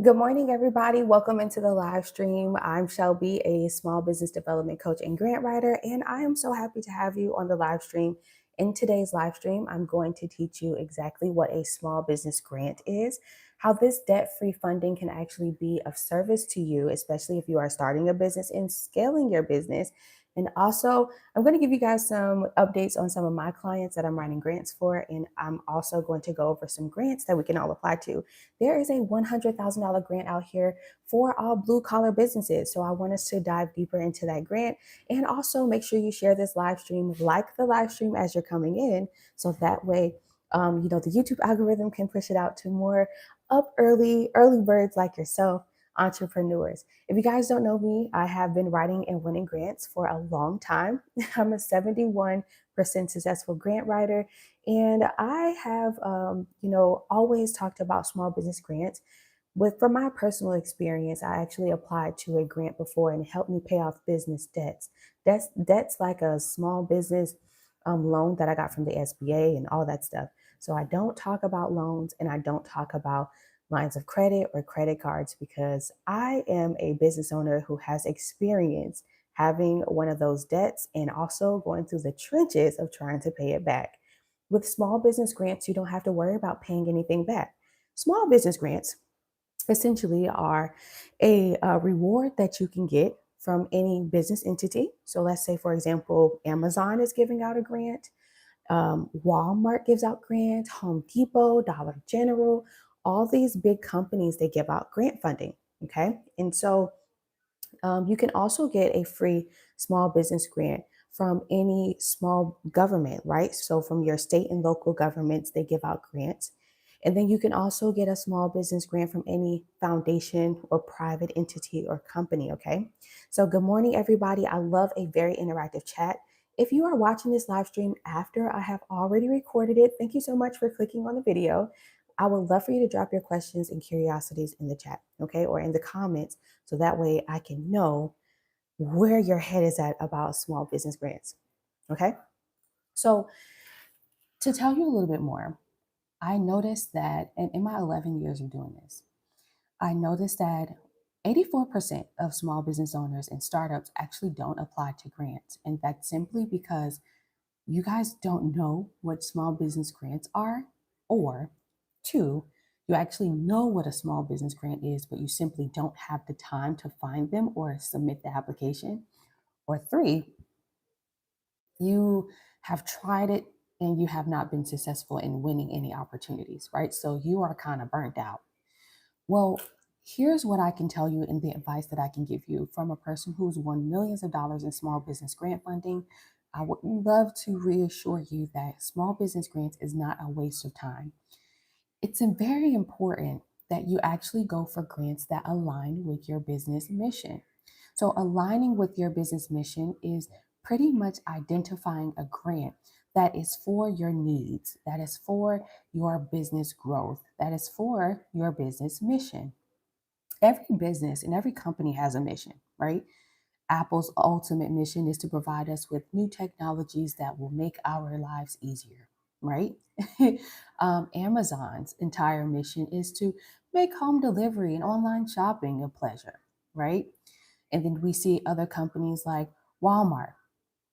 Good morning, everybody. Welcome into the live stream. I'm Shelby, a small business development coach and grant writer, and I am so happy to have you on the live stream. In today's live stream, I'm going to teach you exactly what a small business grant is, how this debt free funding can actually be of service to you, especially if you are starting a business and scaling your business. And also, I'm going to give you guys some updates on some of my clients that I'm writing grants for, and I'm also going to go over some grants that we can all apply to. There is a $100,000 grant out here for all blue collar businesses. So I want us to dive deeper into that grant, and also make sure you share this live stream, like the live stream as you're coming in. So that way, the YouTube algorithm can push it out to more early birds like yourself, entrepreneurs. If you guys don't know me, I have been writing and winning grants for a long time. I'm a 71% successful grant writer, and I have, always talked about small business grants. From my personal experience, I actually applied to a grant before, and it helped me pay off business debts. Debts like a small business loan that I got from the SBA and all that stuff. So I don't talk about loans, and I don't talk about lines of credit or credit cards, because I am a business owner who has experience having one of those debts and also going through the trenches of trying to pay it back. With small business grants, you don't have to worry about paying anything back. Small business grants essentially are a reward that you can get from any business entity. So let's say, for example, Amazon is giving out a grant, Walmart gives out grants, Home Depot, Dollar General, all these big companies, they give out grant funding. Okay. And so you can also get a free small business grant from any small government, right? So from your state and local governments, they give out grants. And then you can also get a small business grant from any foundation or private entity or company, okay? So good morning, everybody. I love a very interactive chat. If you are watching this live stream after I have already recorded it, thank you so much for clicking on the video. I would love for you to drop your questions and curiosities in the chat, okay, or in the comments, so that way I can know where your head is at about small business grants. Okay. So, to tell you a little bit more, I noticed that, and in my 11 years of doing this, I noticed that 84% of small business owners and startups actually don't apply to grants. And that's simply because you guys don't know what small business grants are, or two, you actually know what a small business grant is, but you simply don't have the time to find them or submit the application, or three, you have tried it and you have not been successful in winning any opportunities, right? So you are kind of burnt out. Well, here's what I can tell you, and the advice that I can give you from a person who's won millions of dollars in small business grant funding. I would love to reassure you that small business grants is not a waste of time. It's very important that you actually go for grants that align with your business mission. So, aligning with your business mission is pretty much identifying a grant that is for your needs, that is for your business growth, that is for your business mission. Every business and every company has a mission, right? Apple's ultimate mission is to provide us with new technologies that will make our lives easier, right? Amazon's entire mission is to make home delivery and online shopping a pleasure, right? And then we see other companies like Walmart,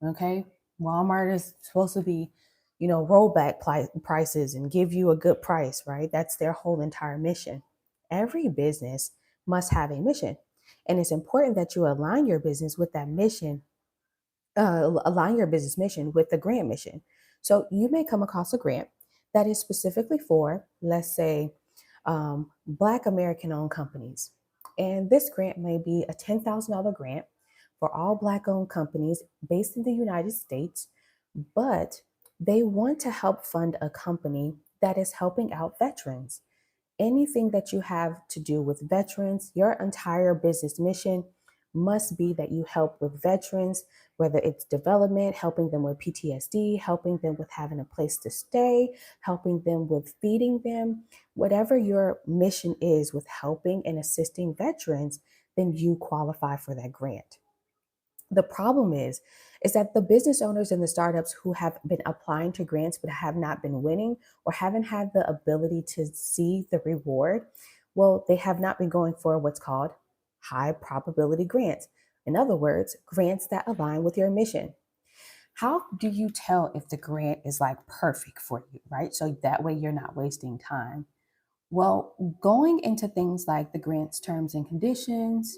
okay? Walmart is supposed to be, rollback prices and give you a good price, right? That's their whole entire mission. Every business must have a mission. And it's important that you align your business with that mission, align your business mission with the grant mission. So you may come across a grant that is specifically for, let's say, Black American owned companies. And this grant may be a $10,000 grant for all Black owned companies based in the United States, but they want to help fund a company that is helping out veterans. Anything that you have to do with veterans, your entire business mission must be that you help with veterans, whether it's development, helping them with PTSD, helping them with having a place to stay, helping them with feeding them. Whatever your mission is with helping and assisting veterans, then you qualify for that grant. The problem is that the business owners and the startups who have been applying to grants but have not been winning, or haven't had the ability to see the reward, Well, they have not been going for what's called high probability grants. In other words, grants that align with your mission. How do you tell if the grant is like perfect for you, right? So that way you're not wasting time. Well, going into things like the grant's terms and conditions,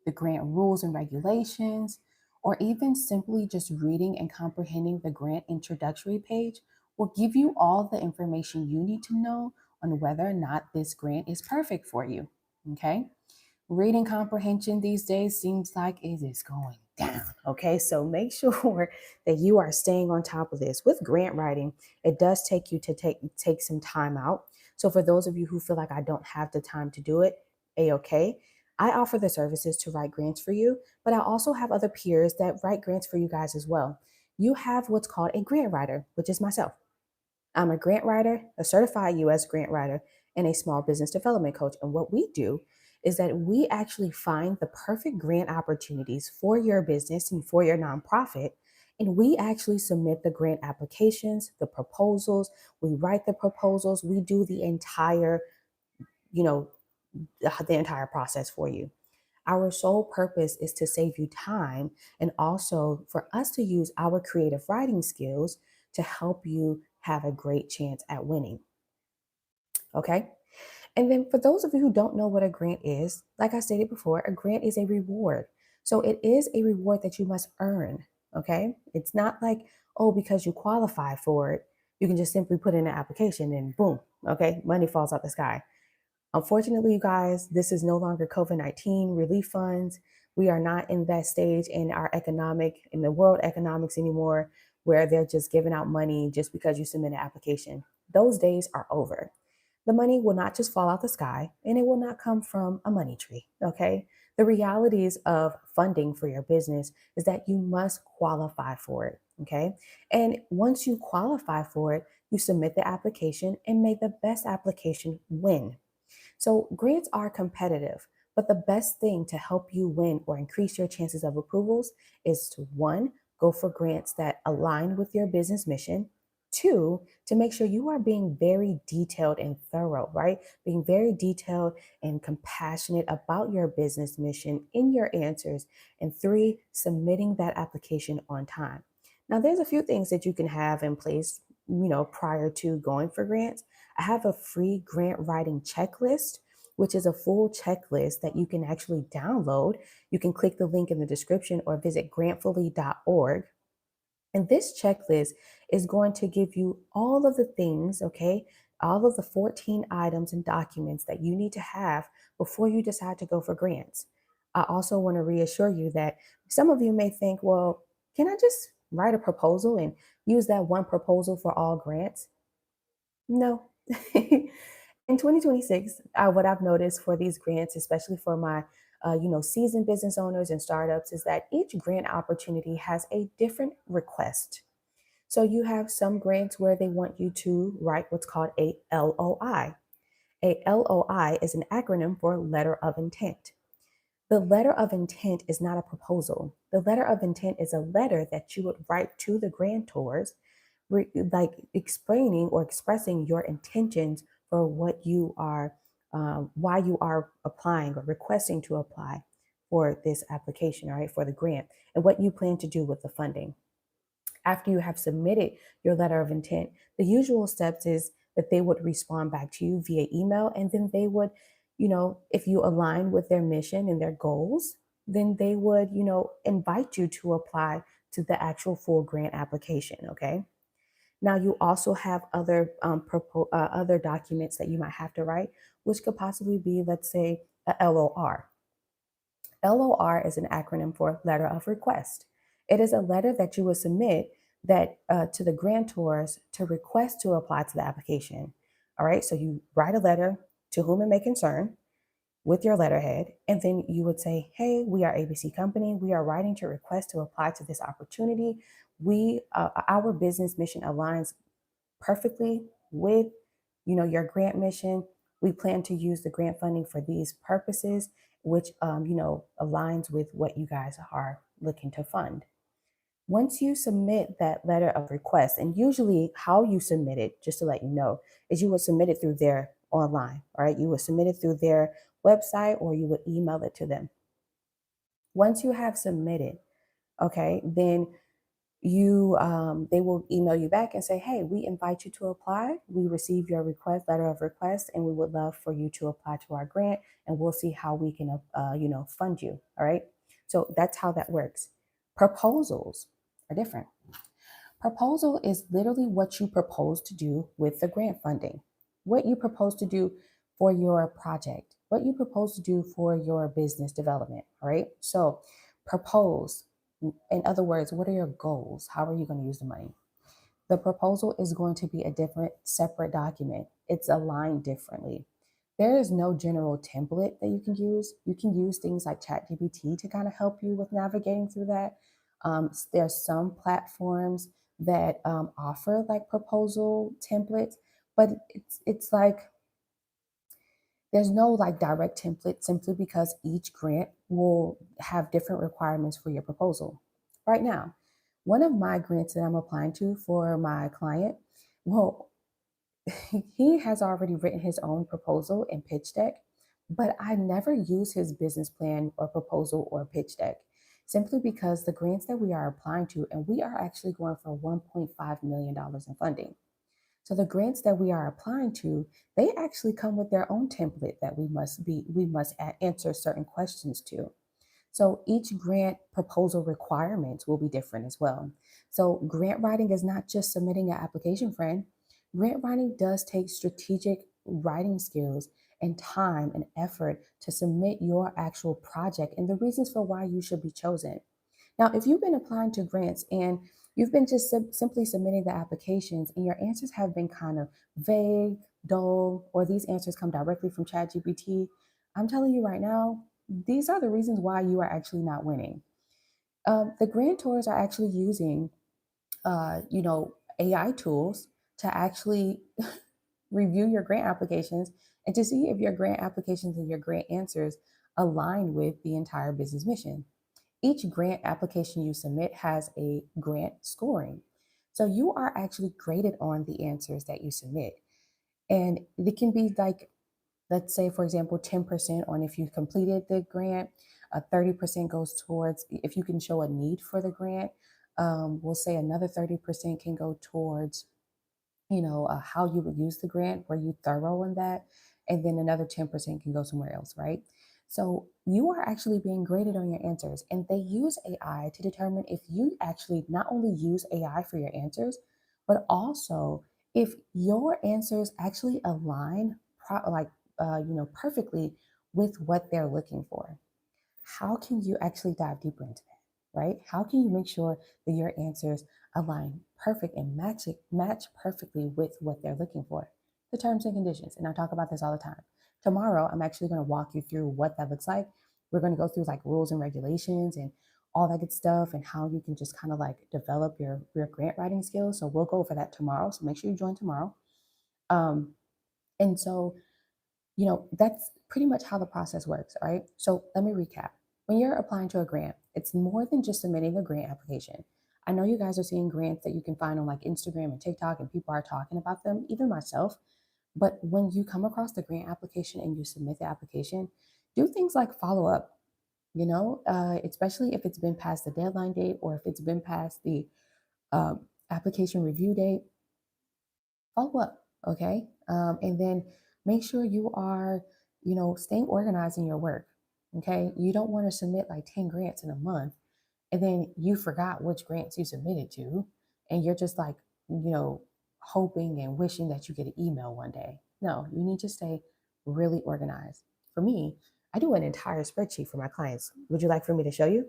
the grant rules and regulations, or even simply just reading and comprehending the grant introductory page will give you all the information you need to know on whether or not this grant is perfect for you. Okay. Reading comprehension these days seems like it is going down. Okay, so make sure that you are staying on top of this. With grant writing, it does take you to take some time out. So for those of you who feel like I don't have the time to do it, a-okay. I offer the services to write grants for you, but I also have other peers that write grants for you guys as well. You have what's called a grant writer, which is myself. I'm a grant writer, a certified US grant writer, and a small business development coach. And what we do is that we actually find the perfect grant opportunities for your business and for your nonprofit. And we actually submit the grant applications, the proposals, we write the proposals, we do you know, the entire process for you. Our sole purpose is to save you time and also for us to use our creative writing skills to help you have a great chance at winning. Okay. And then for those of you who don't know what a grant is, like I stated before, a grant is a reward. So it is a reward that you must earn. Okay. It's not like, oh, because you qualify for it, you can just simply put in an application and boom, okay, money falls out the sky. Unfortunately, you guys, this is no longer COVID-19 relief funds. We are not in that stage in the world economics anymore, where they're just giving out money just because you submit an application. Those days are over. The money will not just fall out the sky and it will not come from a money tree. Okay. The realities of funding for your business is that you must qualify for it. Okay. And once you qualify for it, you submit the application and may the best application win. So grants are competitive, but the best thing to help you win or increase your chances of approvals is to one, go for grants that align with your business mission. Two, to make sure you are being very detailed and thorough, right? Being very detailed and compassionate about your business mission in your answers. And three, submitting that application on time. Now, there's a few things that you can have in place, prior to going for grants. I have a free grant writing checklist, which is a full checklist that you can actually download. You can click the link in the description or visit grantfully.org. And this checklist is going to give you all of the things, okay, all of the 14 items and documents that you need to have before you decide to go for grants. I also want to reassure you that some of you may think, well, can I just write a proposal and use that one proposal for all grants? No. In 2026, what I've noticed for these grants, especially for my seasoned business owners and startups, is that each grant opportunity has a different request. So you have some grants where they want you to write what's called a LOI. A LOI is an acronym for letter of intent. The letter of intent is not a proposal. The letter of intent is a letter that you would write to the grantors, like explaining or expressing your intentions for what you are, why you are applying or requesting to apply for this application, all right, for the grant, and what you plan to do with the funding. After you have submitted your letter of intent, the usual steps is that they would respond back to you via email, and then they would, if you align with their mission and their goals, then they would, invite you to apply to the actual full grant application. Okay. Now you also have other documents that you might have to write, which could possibly be, let's say, a LOR. LOR is an acronym for letter of request. It is a letter that you would submit that to the grantors to request to apply to the application. All right, so you write a letter to whom it may concern with your letterhead, and then you would say, "Hey, we are ABC Company. We are writing to request to apply to this opportunity. Our business mission aligns perfectly with your grant mission. We plan to use the grant funding for these purposes, which aligns with what you guys are looking to fund." Once you submit that letter of request, and usually how you submit it, just to let you know, is you would submit it through their online. All right, you would submit it through their website or you would email it to them. Once you have submitted, okay, then they will email you back and say, hey, we invite you to apply. We received your letter of request, and we would love for you to apply to our grant, and we'll see how we can fund you. All right, so that's how that works. Proposals are different. Proposal is literally what you propose to do with the grant funding, what you propose to do for your project, what you propose to do for your business development. All right, so propose. In other words, what are your goals? How are you going to use the money? The proposal is going to be a different, separate document. It's aligned differently. There is no general template that you can use. You can use things like ChatGPT to kind of help you with navigating through that. There's some platforms that offer like proposal templates, but it's like there's no like direct template simply because each grant will have different requirements for your proposal. Right now, one of my grants that I'm applying to for my client, well, he has already written his own proposal and pitch deck, but I never use his business plan or proposal or pitch deck simply because the grants that we are applying to, and we are actually going for $1.5 million in funding. So the grants that we are applying to, they actually come with their own template that we must answer certain questions to. So each grant proposal requirements will be different as well. So grant writing is not just submitting an application, friend. Grant writing does take strategic writing skills and time and effort to submit your actual project and the reasons for why you should be chosen. Now, if you've been applying to grants and you've been just simply submitting the applications and your answers have been kind of vague, dull, or these answers come directly from ChatGPT, I'm telling you right now, these are the reasons why you are actually not winning. The grantors are actually using, AI tools to actually review your grant applications and to see if your grant applications and your grant answers align with the entire business mission. Each grant application you submit has a grant scoring. So you are actually graded on the answers that you submit. And it can be like, let's say, for example, 10% on if you completed the grant, 30% goes towards if you can show a need for the grant. We'll say another 30% can go towards how you would use the grant, were you thorough in that? And then another 10% can go somewhere else, right? So you are actually being graded on your answers, and they use AI to determine if you actually not only use AI for your answers, but also if your answers actually align perfectly with what they're looking for. How can you actually dive deeper into that, right? How can you make sure that your answers align perfect and match perfectly with what they're looking for? The terms and conditions. And I talk about this all the time. Tomorrow, I'm actually going to walk you through what that looks like. We're going to go through like rules and regulations and all that good stuff and how you can just kind of like develop your grant writing skills. So we'll go over that tomorrow. So make sure you join tomorrow. Um, and so that's pretty much how the process works. All right. So let me recap. When you're applying to a grant, it's more than just submitting a grant application. I know you guys are seeing grants that you can find on like Instagram and TikTok, and people are talking about them, even myself. But when you come across the grant application and you submit the application, do things like follow up, especially if it's been past the deadline date or if it's been past the application review date. Follow up, okay? And then make sure you are, staying organized in your work, okay? You don't want to submit like 10 grants in a month and then you forgot which grants you submitted to, and you're just like, hoping and wishing that you get an email one day. No, you need to stay really organized. For me, I do an entire spreadsheet for my clients. Would you like for me to show you?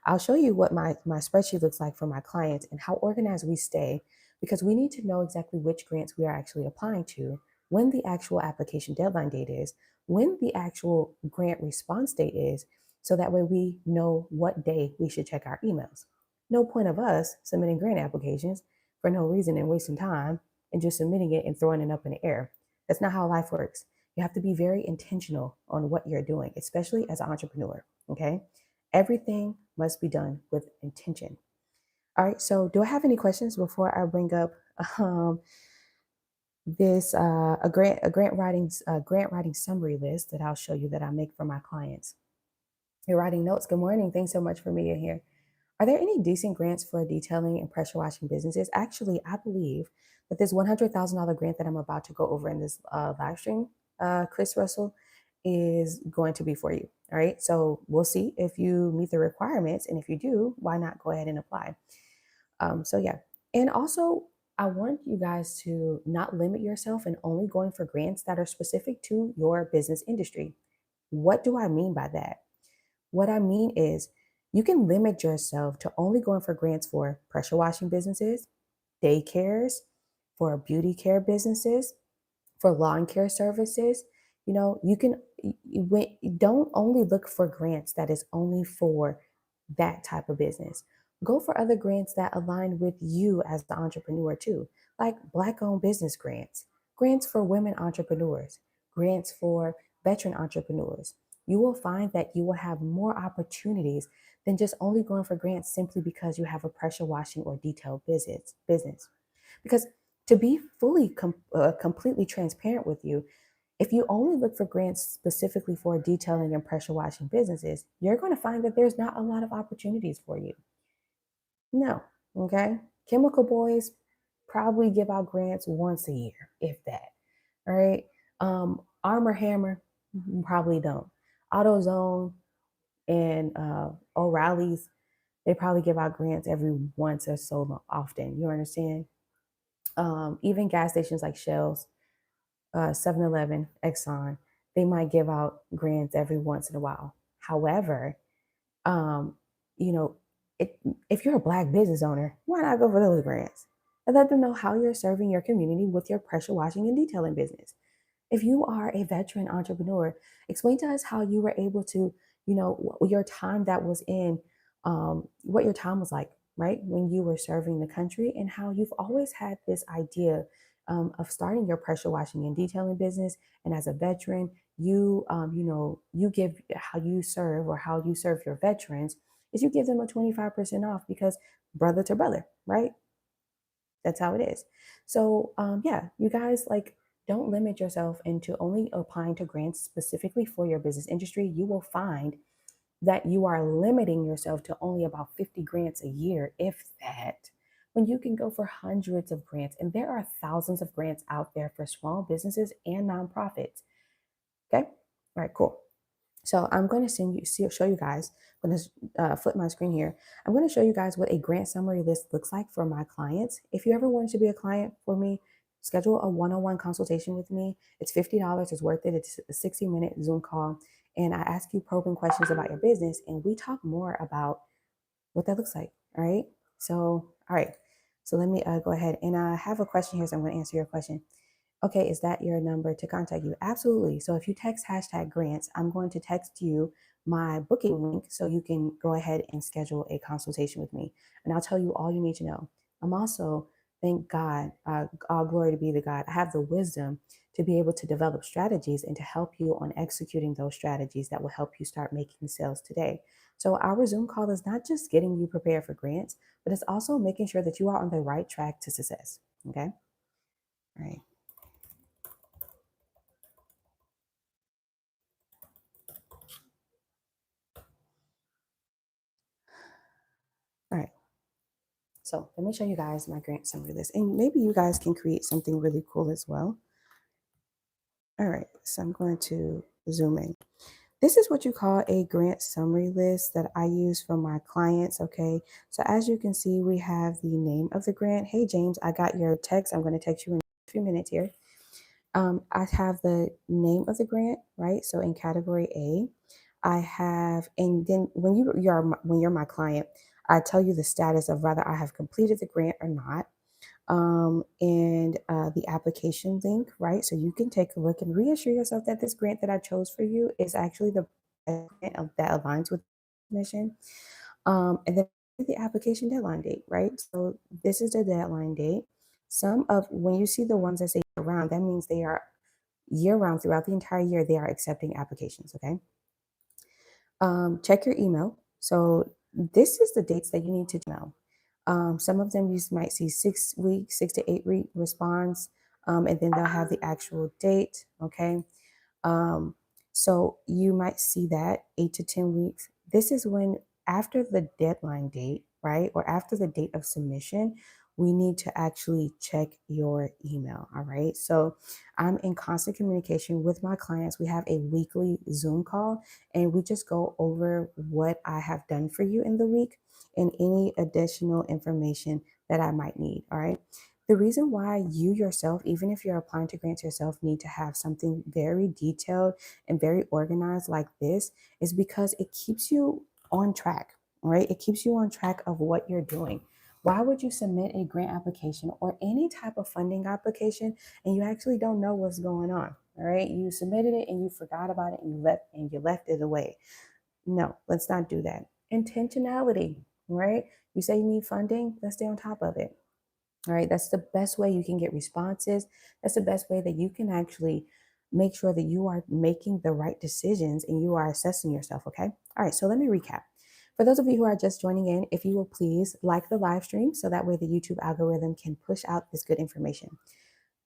I'll show you what my spreadsheet looks like for my clients and how organized we stay because we need to know exactly which grants we are actually applying to, when the actual application deadline date is, when the actual grant response date is, so that way we know what day we should check our emails. No point of us submitting grant applications for no reason and wasting time and just submitting it and throwing it up in the air. That's not how life works. You have to be very intentional on what you're doing, especially as an entrepreneur. Okay. Everything must be done with intention. All right. So, do I have any questions before I bring up um, this a grant writing summary list that I'll show you that I make for my clients. You're writing notes. Good morning. Thanks so much for being here. Are there any decent grants for detailing and pressure washing businesses? Actually, I believe that this $100,000 grant that I'm about to go over in this live stream, Chris Russell, is going to be for you. All right. So we'll see if you meet the requirements. And if you do, why not go ahead and apply? So, yeah. And also, I want you guys to not limit yourself and only going for grants that are specific to your business industry. What do I mean by that? What I mean is you can limit yourself to only going for grants for pressure washing businesses, daycares, for beauty care businesses, for lawn care services. You can don't only look for grants that is only for that type of business. Go for other grants that align with you as the entrepreneur too, like Black owned business grants, grants for women entrepreneurs, grants for veteran entrepreneurs. You will find that you will have more opportunities than just only going for grants simply because you have a pressure washing or detail business. Because to be completely transparent with you, if you only look for grants specifically for detailing and pressure washing businesses, you're going to find that there's not a lot of opportunities for you. No, okay? Chemical Boys probably give out grants once a year, if that. All right. Armor Hammer probably don't. AutoZone and O'Reilly's, they probably give out grants every once or so often. You understand? Even gas stations like Shell's, 7-Eleven, Exxon, they might give out grants every once in a while. However, um, you know, it, if you're a Black business owner, why not go for those grants? And let them know how you're serving your community with your pressure washing and detailing business. If you are a veteran entrepreneur, explain to us how you were able to, your time that was in, what your time was like, right? When you were serving the country, and how you've always had this idea of starting your pressure washing and detailing business. And as a veteran, you give how you serve, or how you serve your veterans is you give them a 25% off, because brother to brother, right? That's how it is. So, yeah, you guys, like, don't limit yourself into only applying to grants specifically for your business industry. You will find that you are limiting yourself to only about 50 grants a year, if that, when you can go for hundreds of grants. And there are thousands of grants out there for small businesses and nonprofits. Okay. All right, cool. So I'm going to show you guys. I'm going to flip my screen here. I'm going to show you guys what a grant summary list looks like for my clients. If you ever wanted to be a client for me, schedule a one-on-one consultation with me. It's $50. It's worth it. It's a 60-minute Zoom call. And I ask you probing questions about your business, and we talk more about what that looks like. All right. So, all right. So let me go ahead, and I have a question here. So I'm going to answer your question. Okay, is that your number to contact you? Absolutely. So if you text hashtag grants, I'm going to text you my booking link so you can go ahead and schedule a consultation with me. And I'll tell you all you need to know. I'm also, thank God, all glory to be the God, I have the wisdom to be able to develop strategies and to help you on executing those strategies that will help you start making sales today. So our Zoom call is not just getting you prepared for grants, but it's also making sure that you are on the right track to success. Okay. All right. All right. So let me show you guys my grant summary list, and maybe you guys can create something really cool as well. All right, so I'm going to zoom in. This is what you call a grant summary list that I use for my clients. Okay, so as you can see, we have the name of the grant. Hey, James, I got your text. I'm going to text you in a few minutes here. I have the name of the grant, right? So in category A, I have, and then when you're my client, I tell you the status of whether I have completed the grant or not, and the application link, right? So you can take a look and reassure yourself that this grant that I chose for you is actually the grant that aligns with the mission. And then the application deadline date, right? So this is the deadline date. Some of when you see the ones that say year round, that means they are year round throughout the entire year. They are accepting applications. Okay. Check your email. So this is the dates that you need to know. Some of them you might see 6 weeks, 6 to 8 week response. and then they'll have the actual date. Okay. Um, so you might see that 8 to 10 weeks. This is when, after the deadline date, right, or after the date of submission, we need to actually check your email. All right. So I'm in constant communication with my clients. We have a weekly Zoom call, and we just go over what I have done for you in the week and any additional information that I might need. All right. The reason why you yourself, even if you're applying to grants yourself, need to have something very detailed and very organized like this is because it keeps you on track, right? It keeps you on track of what you're doing. Why would you submit a grant application or any type of funding application and you actually don't know what's going on? All right. You submitted it and you forgot about it and you left it away. No, let's not do that. Intentionality, right? You say you need funding, let's stay on top of it. All right, that's the best way you can get responses. That's the best way that you can actually make sure that you are making the right decisions and you are assessing yourself. Okay. All right, so let me recap. For those of you who are just joining in, if you will please like the live stream so that way the YouTube algorithm can push out this good information.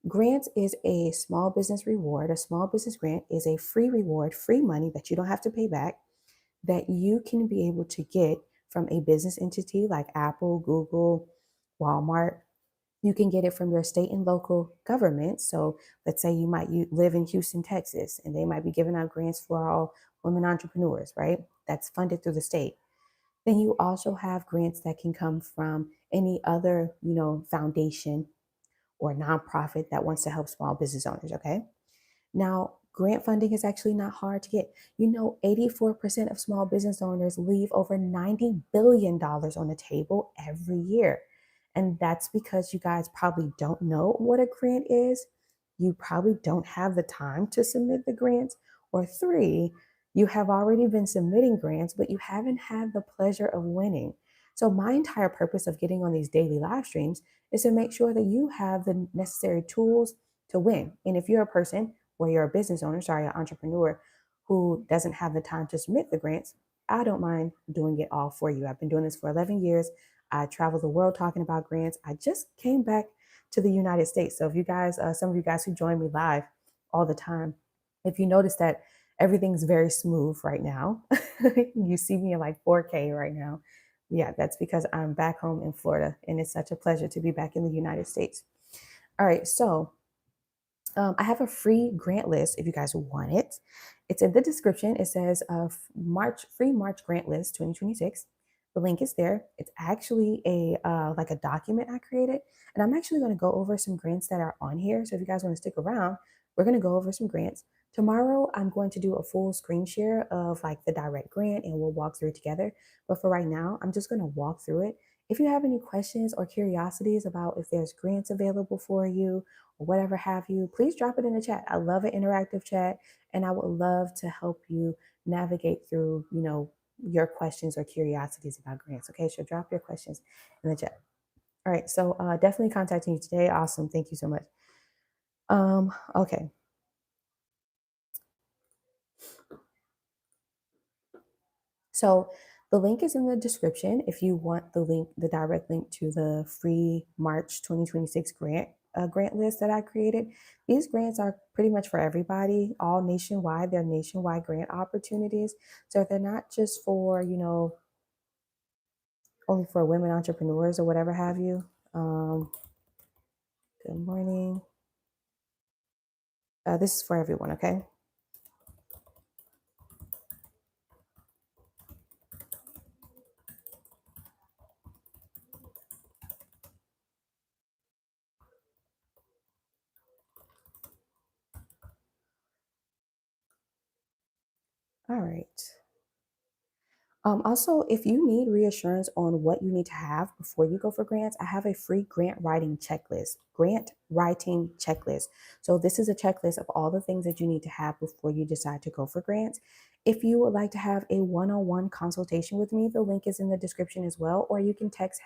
Grants is a small business reward. A small business grant is a free reward, free money that you don't have to pay back that you can be able to get from a business entity like Apple, Google, Walmart. You can get it from your state and local government. So let's say you live in Houston, Texas, and they might be giving out grants for all women entrepreneurs, right? That's funded through the state. Then you also have grants that can come from any other, foundation or nonprofit that wants to help small business owners, okay? Now, grant funding is actually not hard to get. 84% of small business owners leave over $90 billion on the table every year. And that's because you guys probably don't know what a grant is. You probably don't have the time to submit the grants. Or three, you have already been submitting grants, but you haven't had the pleasure of winning. So, my entire purpose of getting on these daily live streams is to make sure that you have the necessary tools to win. And if you're a person or you're a business owner, sorry, an entrepreneur who doesn't have the time to submit the grants, I don't mind doing it all for you. I've been doing this for 11 years. I travel the world talking about grants. I just came back to the United States. So if you guys, some of you guys who join me live all the time, if you notice that everything's very smooth right now, you see me in like 4K right now. Yeah, that's because I'm back home in Florida and it's such a pleasure to be back in the United States. All right, so I have a free grant list if you guys want it. It's in the description. It says free March grant list 2026. The link is there. It's actually a like a document I created, and I'm actually going to go over some grants that are on here. So if you guys want to stick around, we're going to go over some grants. Tomorrow, I'm going to do a full screen share of like the direct grant, and we'll walk through it together. But for right now, I'm just going to walk through it. If you have any questions or curiosities about if there's grants available for you, or whatever have you, please drop it in the chat. I love an interactive chat and I would love to help you navigate through, your questions or curiosities about grants. Okay, so drop your questions in the chat. All right, so definitely contacting you today. Awesome. Thank you so much. Okay. So the link is in the description if you want the direct link to the free March 2026 grant list that I created. These grants are pretty much for everybody, all nationwide. They're nationwide grant opportunities. So they're not just for, only for women entrepreneurs or whatever have you. Good morning. This is for everyone, okay? All right. Also, if you need reassurance on what you need to have before you go for grants, I have a free grant writing checklist. Grant writing checklist. So this is a checklist of all the things that you need to have before you decide to go for grants. If you would like to have a one-on-one consultation with me, the link is in the description as well, or you can text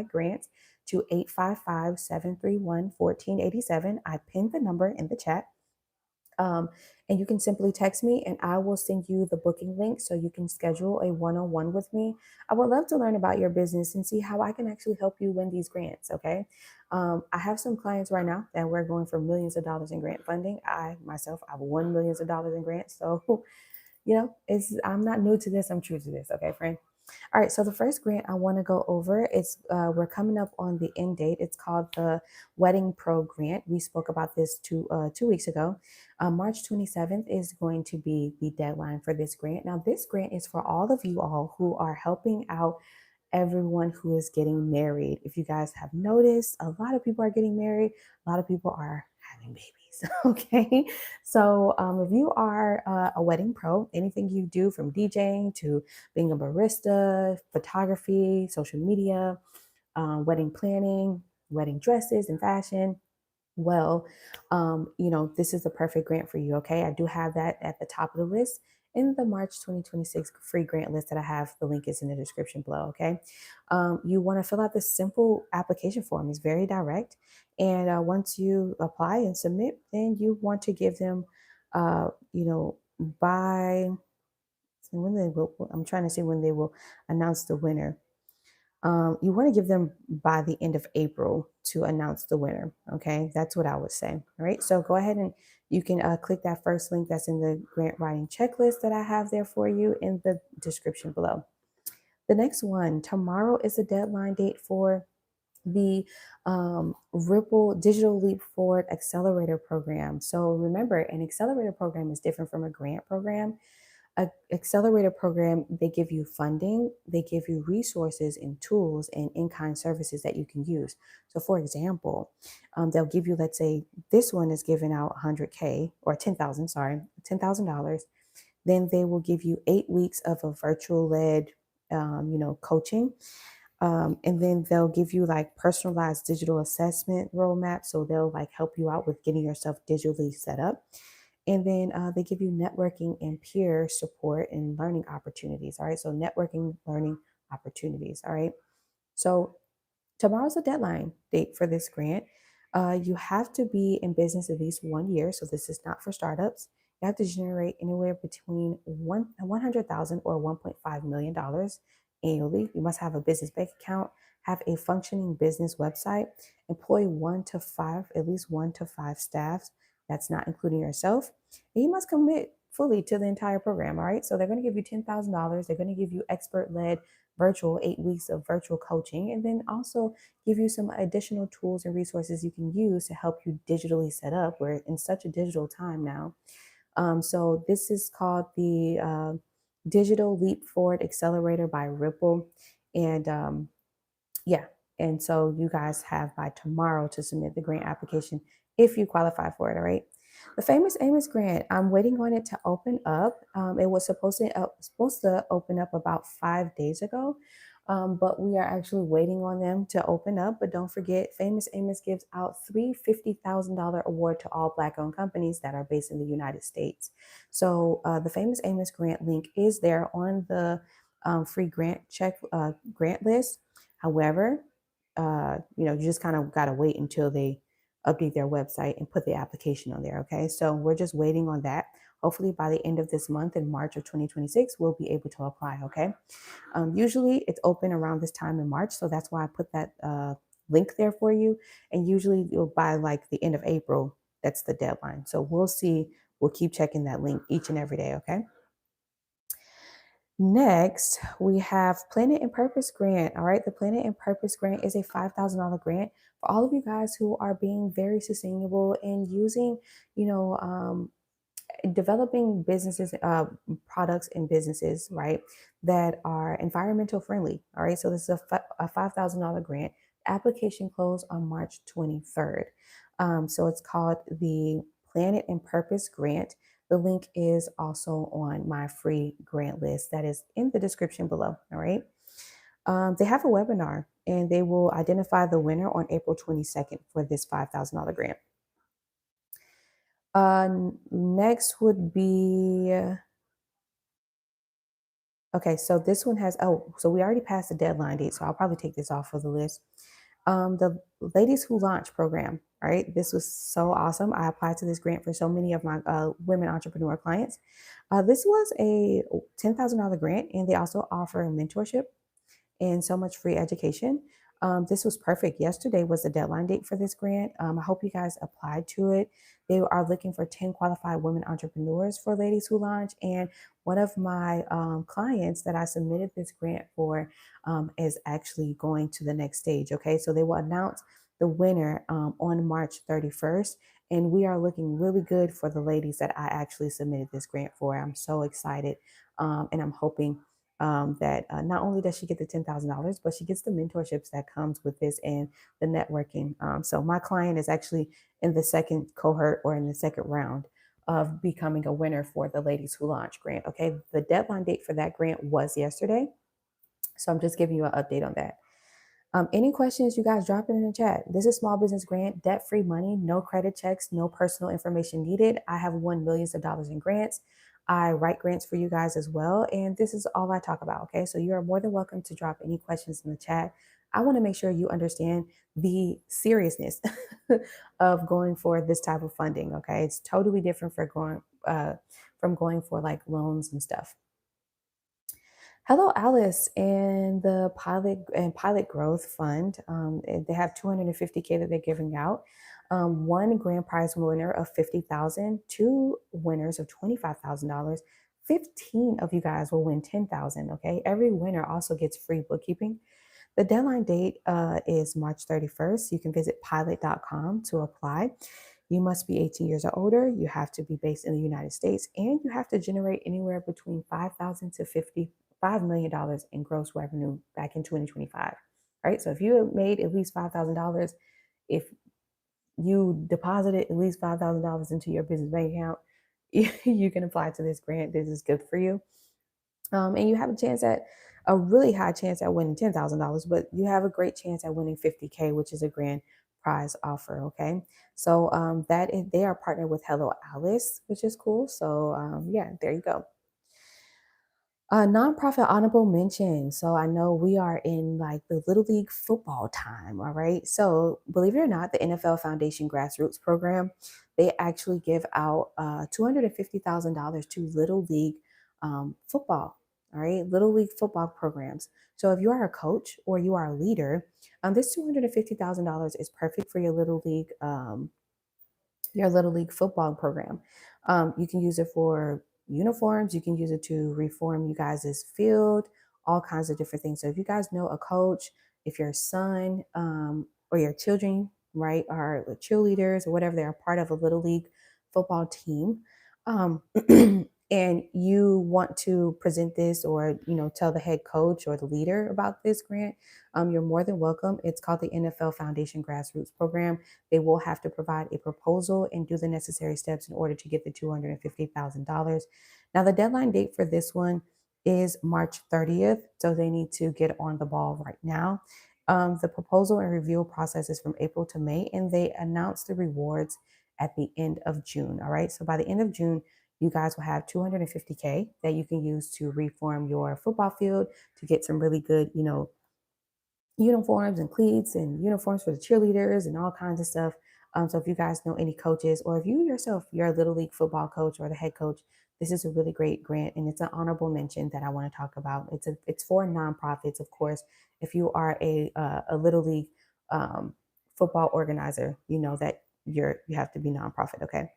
#grants to 855-731-1487. I pinned the number in the chat. And you can simply text me and I will send you the booking link so you can schedule a one-on-one with me. I would love to learn about your business and see how I can actually help you win these grants. Okay. I have some clients right now that we're going for millions of dollars in grant funding. I myself, I've won millions of dollars in grants. So, I'm not new to this. I'm true to this. Okay, friend. All right, so the first grant I want to go over is we're coming up on the end date. It's called the Wedding Pro Grant. We spoke about this 2 weeks ago. March 27th is going to be the deadline for this grant. Now, this grant is for all of you all who are helping out everyone who is getting married. If you guys have noticed, a lot of people are getting married, a lot of people are having babies. Okay. So if you are a wedding pro, anything you do from DJing to being a barista, photography, social media, wedding planning, wedding dresses and fashion, well, this is the perfect grant for you. Okay. I do have that at the top of the list in the March 2026 free grant list that I have. The link is in the description below. Okay. You want to fill out this simple application form. It's very direct. And once you apply and submit, then you want to give them, by when they will, I'm trying to see when they will announce the winner. You want to give them by the end of April to announce the winner. Okay, that's what I would say. All right, so go ahead and you can click that first link that's in the grant writing checklist that I have there for you in the description below. The next one, tomorrow is the deadline date for the Ripple Digital Leap Forward Accelerator Program. So remember, an accelerator program is different from a grant program. A accelerator program, they give you funding, they give you resources and tools and in-kind services that you can use. So for example, they'll give you, let's say this one is giving out 100K or 10,000, sorry, $10,000. Then they will give you 8 weeks of a virtual led, coaching. And then they'll give you like personalized digital assessment roadmap. So they'll like help you out with getting yourself digitally set up. And then they give you networking and peer support and learning opportunities. All right. So networking, learning opportunities. All right. So tomorrow's the deadline date for this grant. You have to be in business at least 1 year. So this is not for startups. You have to generate anywhere between 100,000 or $1.5 million annually. You must have a business bank account, have a functioning business website, employ at least 1 to 5 staffs. That's not including yourself. And you must commit fully to the entire program. All right. So they're going to give you $10,000. They're going to give you expert led virtual 8 weeks of virtual coaching, and then also give you some additional tools and resources you can use to help you digitally set up. We're in such a digital time now. So this is called the Digital Leap Forward Accelerator by Ripple. And yeah, and so you guys have by tomorrow to submit the grant application if you qualify for it. All right. The Famous Amos grant, I'm waiting on it to open up. It was supposed to open up about 5 days ago, but we are actually waiting on them to open up. But don't forget, Famous Amos gives out three $50,000 award to all Black-owned companies that are based in the United States. So the Famous Amos grant link is there on the free grant list. However, you just kind of got to wait until they update their website and put the application on there. Okay. So we're just waiting on that. Hopefully by the end of this month in March of 2026, we'll be able to apply. Okay. Usually it's open around this time in March. So that's why I put that link there for you. And usually by like the end of April, that's the deadline. So we'll see. We'll keep checking that link each and every day. Okay. Next, we have Planet and Purpose Grant. All right, the Planet and Purpose Grant is a $5,000 grant for all of you guys who are being very sustainable and using, developing businesses, products and businesses, right, that are environmental friendly. All right, so this is a $5,000 grant. Application closed on March 23rd. So it's called the Planet and Purpose Grant. The link is also on my free grant list that is in the description below. All right. They have a webinar and they will identify the winner on April 22nd for this $5,000 grant. Next would be, okay, so this one has, so we already passed the deadline date, so I'll probably take this off of the list. The Ladies Who Launch program. All right, this was so awesome. I applied to this grant for so many of my women entrepreneur clients. This was a $10,000 grant, and they also offer mentorship and so much free education. This was perfect. Yesterday was the deadline date for this grant. I hope you guys applied to it. They are looking for 10 qualified women entrepreneurs for Ladies Who Launch. And one of my clients that I submitted this grant for is actually going to the next stage. Okay, so they will announce the winner on March 31st. And we are looking really good for the ladies that I actually submitted this grant for. I'm so excited, and I'm hoping that not only does she get the $10,000, but she gets the mentorships that comes with this and the networking. So my client is actually in the second cohort or in the second round of becoming a winner for the Ladies Who Launch grant. Okay, the deadline date for that grant was yesterday. So I'm just giving you an update on that. Any questions, you guys drop it in the chat. This is small business grant, debt-free money, no credit checks, no personal information needed. I have won millions of dollars in grants. I write grants for you guys as well. And this is all I talk about. Okay. So you are more than welcome to drop any questions in the chat. I want to make sure you understand the seriousness of going for this type of funding. Okay. It's totally different for going from going for like loans and stuff. Hello, Alice, and the Pilot Growth Fund. They have 250K that they're giving out. One grand prize winner of 50,000, two winners of $25,000. 15 of you guys will win 10,000. Okay, every winner also gets free bookkeeping. The deadline date is March 31st. You can visit pilot.com to apply. You must be 18 years or older. You have to be based in the United States, and you have to generate anywhere between $5,000 to $55 million in gross revenue back in 2025. All right. So if you have made at least $5,000, if you deposited at least $5,000 into your business bank account, you can apply to this grant. This is good for you. And you have a really high chance at winning $10,000, but you have a great chance at winning 50K, which is a grand prize offer. Okay. So they are partnered with Hello Alice, which is cool. So yeah, there you go. Nonprofit honorable mention. So I know we are in like the Little League football time. All right. So believe it or not, the NFL Foundation Grassroots Program, they actually give out $250,000 to Little League football. All right. Little League football programs. So if you are a coach or you are a leader, this $250,000 is perfect for your little league football program. You can use it for uniforms. You can use it to reform you guys' field, all kinds of different things. So if you guys know a coach, if your son or your children, right, are cheerleaders or whatever, they're part of a little league football team, um, and you want to present this or tell the head coach or the leader about this grant, you're more than welcome. It's called the NFL Foundation Grassroots Program. They will have to provide a proposal and do the necessary steps in order to get the $250,000. Now, the deadline date for this one is March 30th, so they need to get on the ball right now. The proposal and review process is from April to May, and they announce the rewards at the end of June. All right, so by the end of June, you guys will have 250K that you can use to reform your football field, to get some really good, uniforms and cleats and uniforms for the cheerleaders and all kinds of stuff. So if you guys know any coaches, or if you yourself, you're a little league football coach or the head coach, this is a really great grant, and it's an honorable mention that I want to talk about. It's for nonprofits, of course. If you are a little league football organizer, you know that you have to be nonprofit. Okay.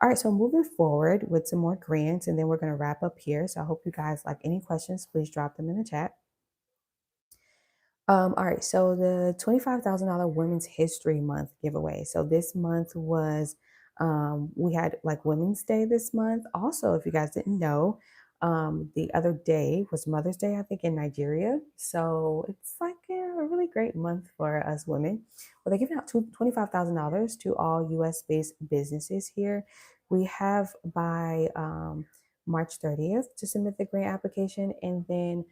All right, so moving forward with some more grants, and then we're going to wrap up here. So I hope you guys like any questions, please drop them in the chat. All right, so the $25,000 Women's History Month giveaway. So this month was, we had like Women's Day this month. Also, if you guys didn't know, the other day was Mother's Day, I think, in Nigeria. So it's like a really great month for us women. Well, they're giving out $25,000 to all US based businesses here. We have by March 30th to submit the grant application, and then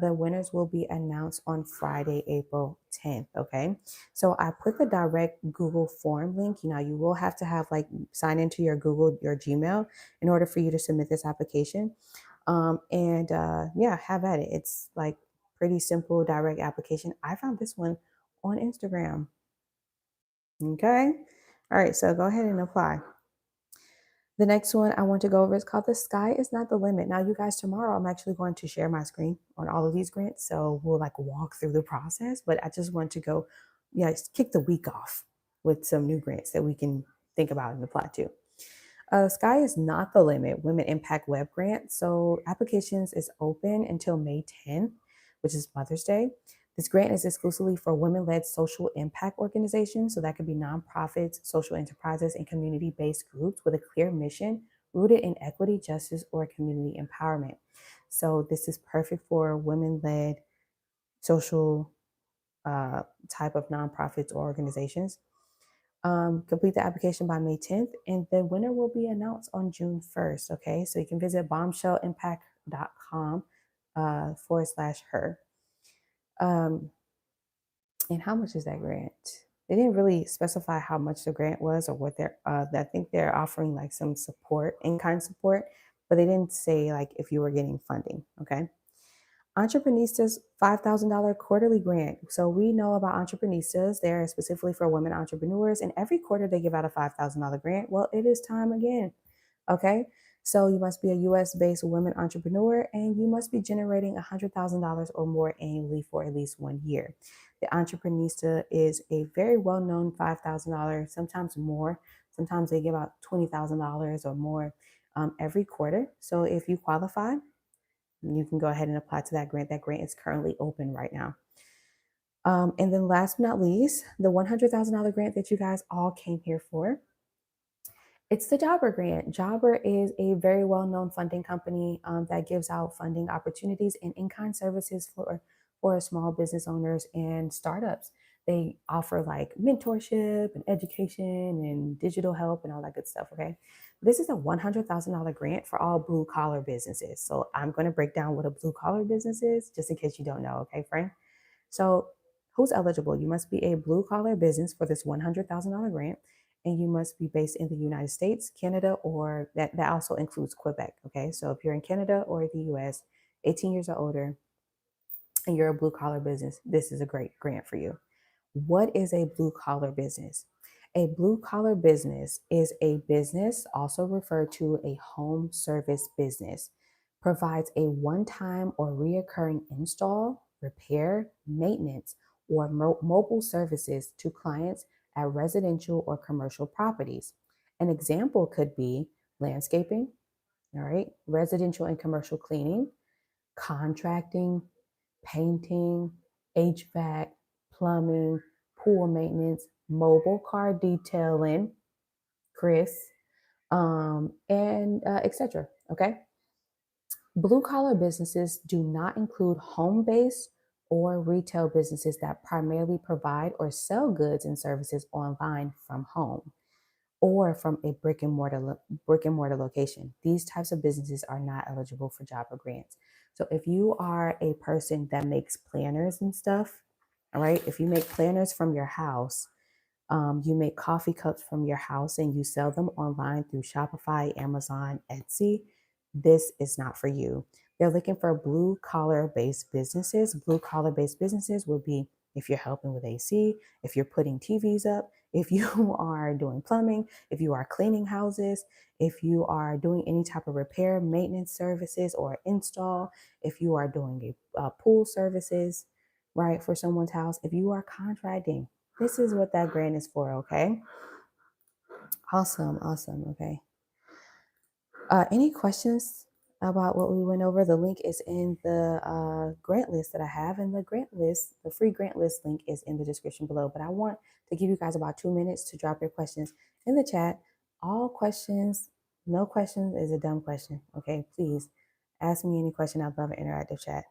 the winners will be announced on Friday, April 10th. Okay. So I put the direct Google form link. You will have to have like sign into your Gmail in order for you to submit this application. Yeah, have at it. It's like pretty simple, direct application. I found this one on Instagram. Okay. All right. So go ahead and apply. The next one I want to go over is called The Sky is Not the Limit. Now, you guys, tomorrow I'm actually going to share my screen on all of these grants. So we'll like walk through the process, but I just want to go, yeah, just kick the week off with some new grants that we can think about and apply to. Sky is not the limit, Women Impact Web Grant. So applications is open until May 10th, which is Mother's Day. This grant is exclusively for women-led social impact organizations. So that could be nonprofits, social enterprises, and community-based groups with a clear mission rooted in equity, justice, or community empowerment. So this is perfect for women-led social type of nonprofits or organizations. Complete the application by May 10th, and the winner will be announced on June 1st. Okay, so you can visit bombshellimpact.com /her. And how much is that grant? They didn't really specify how much the grant was or what they're, I think they're offering like some support, in kind support, but they didn't say like if you were getting funding. Okay. Entreprenistas $5,000 quarterly grant. So we know about Entreprenistas. They're specifically for women entrepreneurs, and every quarter they give out a $5,000 grant. Well, it is time again. Okay. So you must be a US based women entrepreneur and you must be generating $100,000 or more annually for at least 1 year. The Entreprenista is a very well known $5,000, sometimes more. Sometimes they give out $20,000 or more every quarter. So if you qualify, you can go ahead and apply to that grant. That grant is currently open right now. And then last but not least, the $100,000 grant that you guys all came here for. It's the Jobber Grant. Jobber is a very well-known funding company that gives out funding opportunities and in-kind services for small business owners and startups. They offer like mentorship and education and digital help and all that good stuff. Okay. This is a $100,000 grant for all blue collar businesses. So I'm going to break down what a blue collar business is just in case you don't know. Okay, friend? So who's eligible? You must be a blue collar business for this $100,000 grant, and you must be based in the United States, Canada, or that also includes Quebec. Okay, so if you're in Canada or the US, 18 years or older, and you're a blue collar business, this is a great grant for you. What is a blue collar business? A blue collar business is a business, also referred to a home service business, provides a one time or reoccurring install, repair, maintenance, or mobile services to clients at residential or commercial properties. An example could be landscaping, all right, residential and commercial cleaning, contracting, painting, HVAC, plumbing, pool maintenance, mobile car detailing, Chris, and etc. Okay. Blue collar businesses do not include home based or retail businesses that primarily provide or sell goods and services online from home or from a brick and mortar location. These types of businesses are not eligible for jobber grants. So if you are a person that makes planners and stuff, all right, if you make planners from your house, you make coffee cups from your house and you sell them online through Shopify, Amazon, Etsy, this is not for you. They're looking for blue collar based businesses. Blue collar based businesses would be if you're helping with AC, if you're putting TVs up, if you are doing plumbing, if you are cleaning houses, if you are doing any type of repair, maintenance services, or install, if you are doing a pool services, right, for someone's house, if you are contracting, this is what that grant is for, okay? Awesome, awesome, okay. Any questions about what we went over? The link is in the grant list that I have, and the grant list, the free grant list link is in the description below. But I want to give you guys about 2 minutes to drop your questions in the chat. All questions, no question is a dumb question, okay? Please ask me any question. I'd love an interactive chat.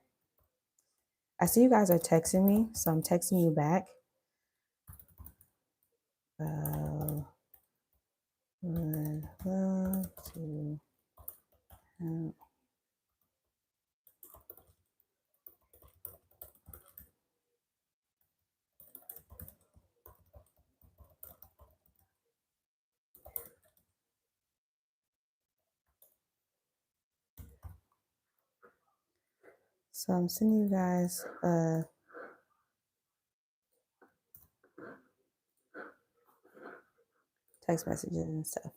I see you guys are texting me, so I'm texting you back. Would love to have. So I'm sending you guys text messages and stuff.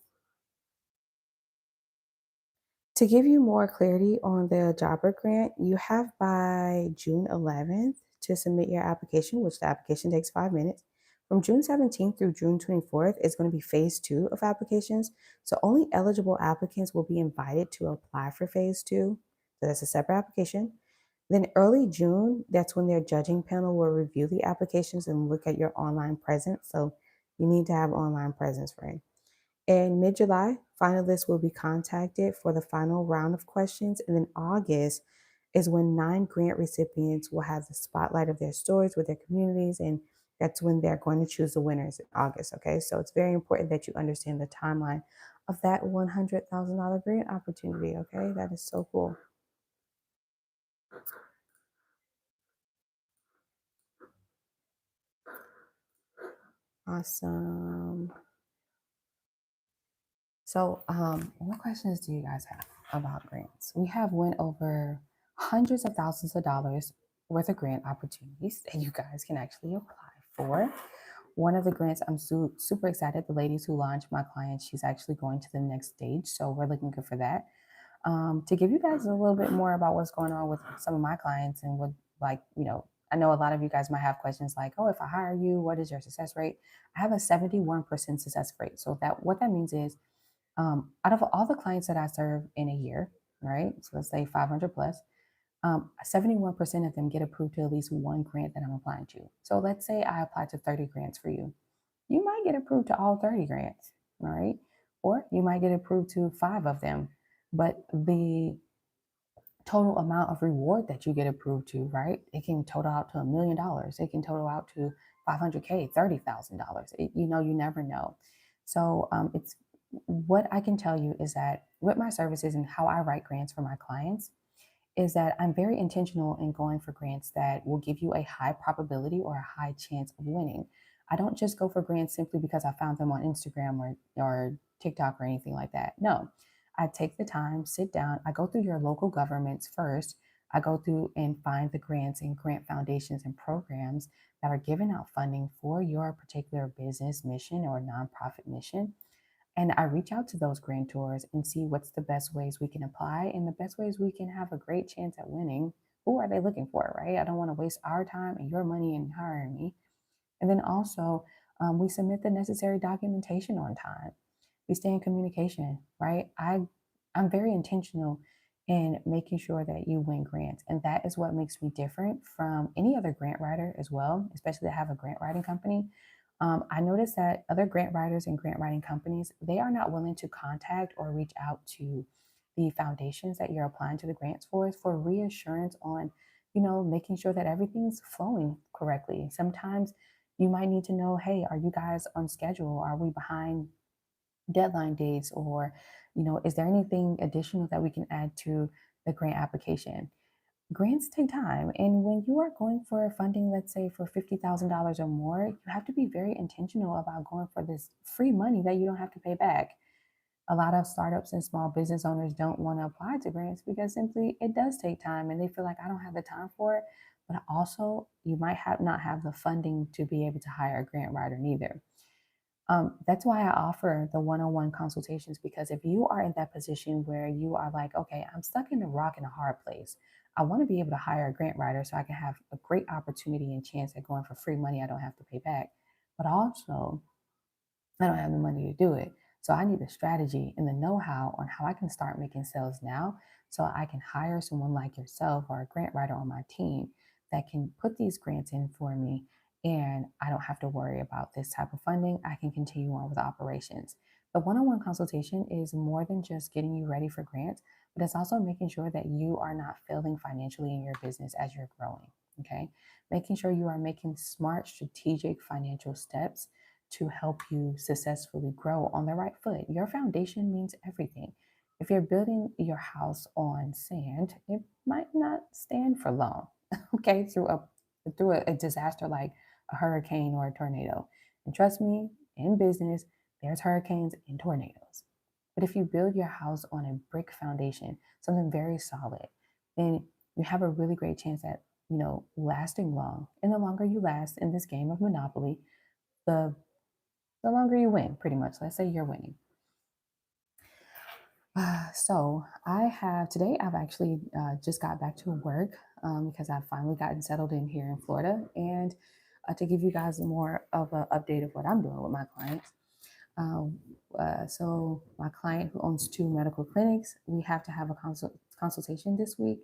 To give you more clarity on the Jobber grant, you have by June 11th to submit your application, which the application takes 5 minutes. From June 17th through June 24th is going to be phase two of applications. So only eligible applicants will be invited to apply for phase two. So that's a separate application. Then early June, that's when their judging panel will review the applications and look at your online presence. So you need to have online presence, right? In mid July, finalists will be contacted for the final round of questions. And then August is when 9 grant recipients will have the spotlight of their stories with their communities. And that's when they're going to choose the winners in August. Okay. So it's very important that you understand the timeline of that $100,000 grant opportunity. Okay. That is so cool. Awesome. So, what questions do you guys have about grants? We have went over hundreds of thousands of dollars worth of grant opportunities that you guys can actually apply for. One of the grants I'm super excited. The ladies who launched my client, she's actually going to the next stage, so we're looking good for that. To give you guys a little bit more about what's going on with some of my clients and what, like, I know a lot of you guys might have questions like, oh, if I hire you, what is your success rate? I have a 71% success rate. So that what that means is out of all the clients that I serve in a year, right? So let's say 500 plus, 71% of them get approved to at least one grant that I'm applying to. So let's say I apply to 30 grants for you. You might get approved to all 30 grants, all right? Or you might get approved to 5 of them. But the total amount of reward that you get approved to, right? It can total out to $1 million. It can total out to 500K, $30,000. You never know. So it's what I can tell you is that with my services and how I write grants for my clients is that I'm very intentional in going for grants that will give you a high probability or a high chance of winning. I don't just go for grants simply because I found them on Instagram or TikTok or anything like that. No, I take the time, sit down, I go through your local governments first. I go through and find the grants and grant foundations and programs that are giving out funding for your particular business mission or nonprofit mission. And I reach out to those grantors and see what's the best ways we can apply and the best ways we can have a great chance at winning. Who are they looking for, right? I don't want to waste our time and your money in hiring me. And then also, we submit the necessary documentation on time. We stay in communication, right? I'm very intentional in making sure that you win grants. And that is what makes me different from any other grant writer as well, especially to have a grant writing company. I noticed that other grant writers and grant writing companies, they are not willing to contact or reach out to the foundations that you're applying to the grants for reassurance on, making sure that everything's flowing correctly. Sometimes you might need to know, hey, are you guys on schedule? Are we behind deadline dates? Or, is there anything additional that we can add to the grant application? Grants take time. And when you are going for funding, let's say for $50,000 or more, you have to be very intentional about going for this free money that you don't have to pay back. A lot of startups and small business owners don't want to apply to grants because simply it does take time and they feel like I don't have the time for it. But also, you might have not have the funding to be able to hire a grant writer neither. That's why I offer the one-on-one consultations, because if you are in that position where you are like, okay, I'm stuck in a rock and a hard place. I want to be able to hire a grant writer so I can have a great opportunity and chance at going for free money I don't have to pay back. But also, I don't have the money to do it. So I need the strategy and the know-how on how I can start making sales now so I can hire someone like yourself or a grant writer on my team that can put these grants in for me, and I don't have to worry about this type of funding. I can continue on with operations. The one-on-one consultation is more than just getting you ready for grants, but it's also making sure that you are not failing financially in your business as you're growing. Okay. Making sure you are making smart, strategic financial steps to help you successfully grow on the right foot. Your foundation means everything. If you're building your house on sand, it might not stand for long, okay, through a disaster like a hurricane or a tornado. And trust me, in business, there's hurricanes and tornadoes. But if you build your house on a brick foundation, something very solid, then you have a really great chance at, lasting long. And the longer you last in this game of Monopoly, the the longer you win, pretty much. Let's say you're winning. So I have today. I've actually just got back to work because I've finally gotten settled in here in Florida, and to give you guys more of an update of what I'm doing with my clients. Um, so my client who owns two medical clinics, we have to have a consultation this week.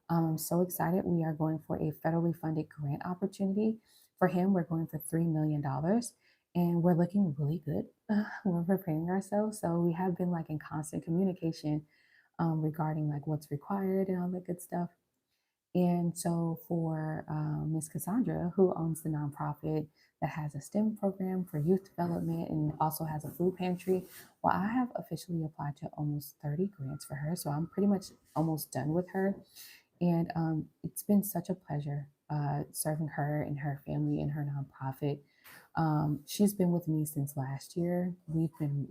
I'm so excited. We are going for a federally funded grant opportunity. For him, we're going for $3 million, and we're looking really good. We're preparing ourselves. So we have been like in constant communication regarding like what's required and all that good stuff. And so for Miss Cassandra, who owns the nonprofit that has a STEM program for youth development and also has a food pantry, well, I have officially applied to almost 30 grants for her. So I'm pretty much almost done with her. And it's been such a pleasure serving her and her family and her nonprofit. She's been with me since last year. We've been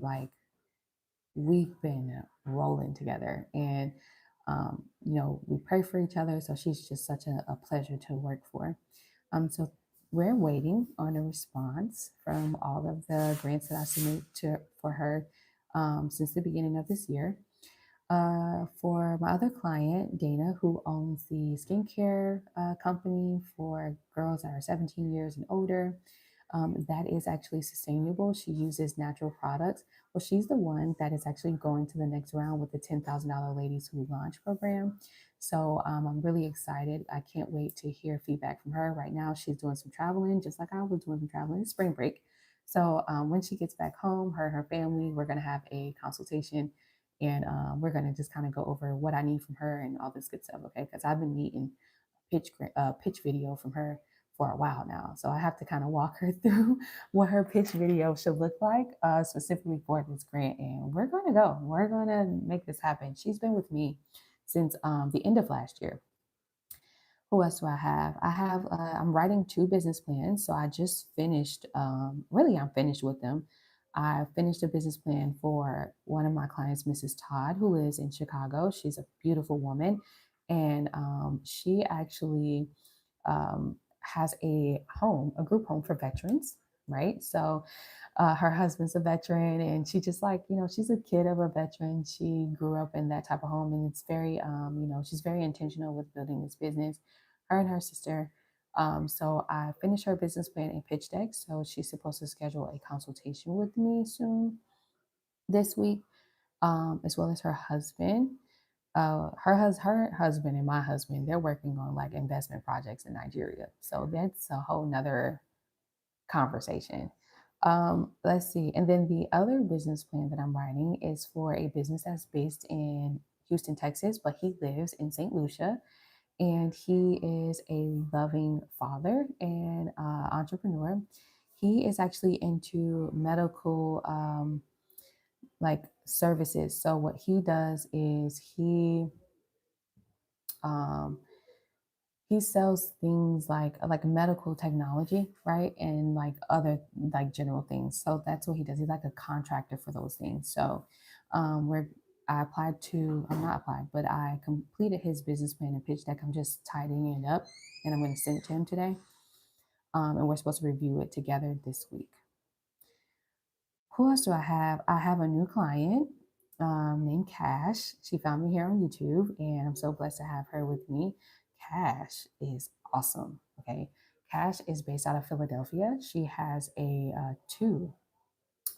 rolling together, and we pray for each other. So she's just such a pleasure to work for. So we're waiting on a response from all of the grants that I submitted to for her since the beginning of this year. For my other client, Dana, who owns the skincare company for girls that are 17 years and older, that is actually sustainable. She uses natural products. Well, she's the one that is actually going to the next round with the $10,000 Ladies Who Launch program. So I'm really excited. I can't wait to hear feedback from her. Right now, she's doing some traveling, just like I was doing some traveling. It's spring break. So when she gets back home, her and her family, we're going to have a consultation, and we're going to just kind of go over what I need from her and all this good stuff. Okay, because I've been needing pitch video from her for a while now, so I have to kind of walk her through what her pitch video should look like, specifically for this grant. And we're going to go. We're going to make this happen. She's been with me since the end of last year. Who else do I have? I'm writing two business plans. So I just finished, really, I'm finished with them. I finished a business plan for one of my clients, Mrs. Todd, who lives in Chicago. She's a beautiful woman. And she actually has a group home for veterans, right? So her husband's a veteran, and she just like, she's a kid of a veteran. She grew up in that type of home, and it's very, she's very intentional with building this business, her and her sister. So I finished her business plan and pitch deck. So she's supposed to schedule a consultation with me soon this week, as well as her husband. Her husband and my husband, they're working on like investment projects in Nigeria. So that's a whole nother conversation. Let's see. And then the other business plan that I'm writing is for a business that's based in Houston, Texas, but he lives in St. Lucia. And he is a loving father and entrepreneur. He is actually into medical like services. So what he does is um, he sells things like medical technology, right? And like other like general things. So that's what he does. He's like a contractor for those things. So where I applied to, I'm not applied, but I completed his business plan and pitch deck. I'm just tidying it up, and I'm going to send it to him today. And we're supposed to review it together this week. Who else do I have? I have a new client named Cash. She found me here on YouTube, and I'm so blessed to have her with me. Cash is awesome. Okay. Cash is based out of Philadelphia. She has two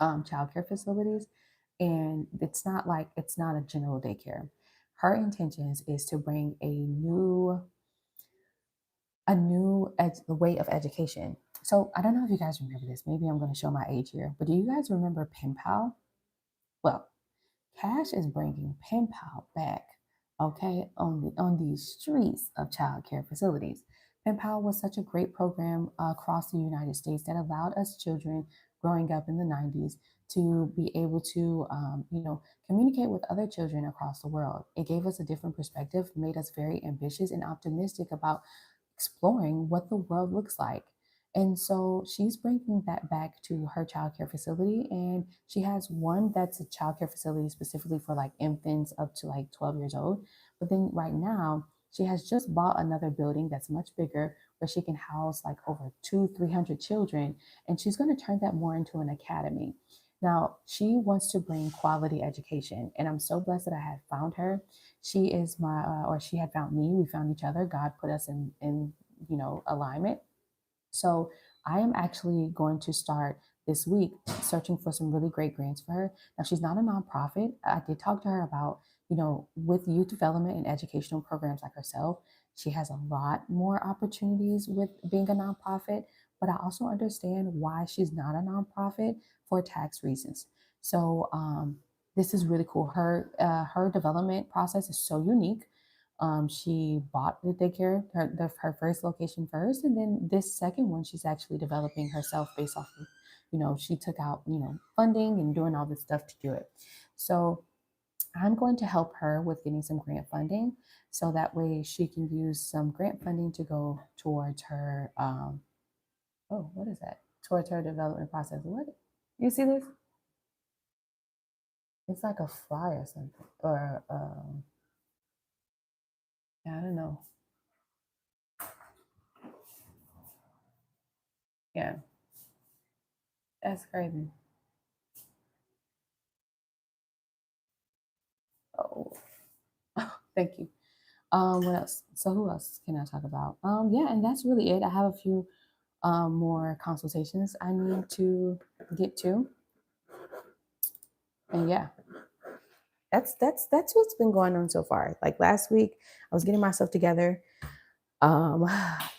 childcare facilities, and it's not a general daycare. Her intentions is to bring a way of education. So I don't know if you guys remember this. Maybe I'm going to show my age here, but do you guys remember Pen Pal? Well, Cash is bringing Pen Pal back, okay, on these streets of childcare facilities. Pen Pal was such a great program across the United States that allowed us children growing up in the 90s to be able to, communicate with other children across the world. It gave us a different perspective, made us very ambitious and optimistic about exploring what the world looks like. And so she's bringing that back to her childcare facility. And she has one that's a childcare facility specifically for like infants up to like 12 years old. But then right now, she has just bought another building that's much bigger where she can house like over 300 children. And she's going to turn that more into an academy. Now, she wants to bring quality education, and I'm so blessed that I had found her. She is or she had found me. We found each other. God put us in alignment. So I am actually going to start this week searching for some really great grants for her. Now, she's not a nonprofit. I did talk to her about, with youth development and educational programs like herself, she has a lot more opportunities with being a nonprofit. But I also understand why she's not a nonprofit for tax reasons. So this is really cool. Her development process is so unique. She bought the daycare, her first location first, and then this second one, she's actually developing herself based off of, she took out, funding and doing all this stuff to do it. So I'm going to help her with getting some grant funding, so that way she can use some grant funding to go towards her. Oh, what is that? Towards her development process. What? You see this? It's like a fly or something, or I don't know. Yeah, that's crazy. Oh, thank you. What else? So who else can I talk about? Yeah, and that's really it. I have a few more consultations I need to get to. And yeah, that's what's been going on so far. Like last week, I was getting myself together. Um,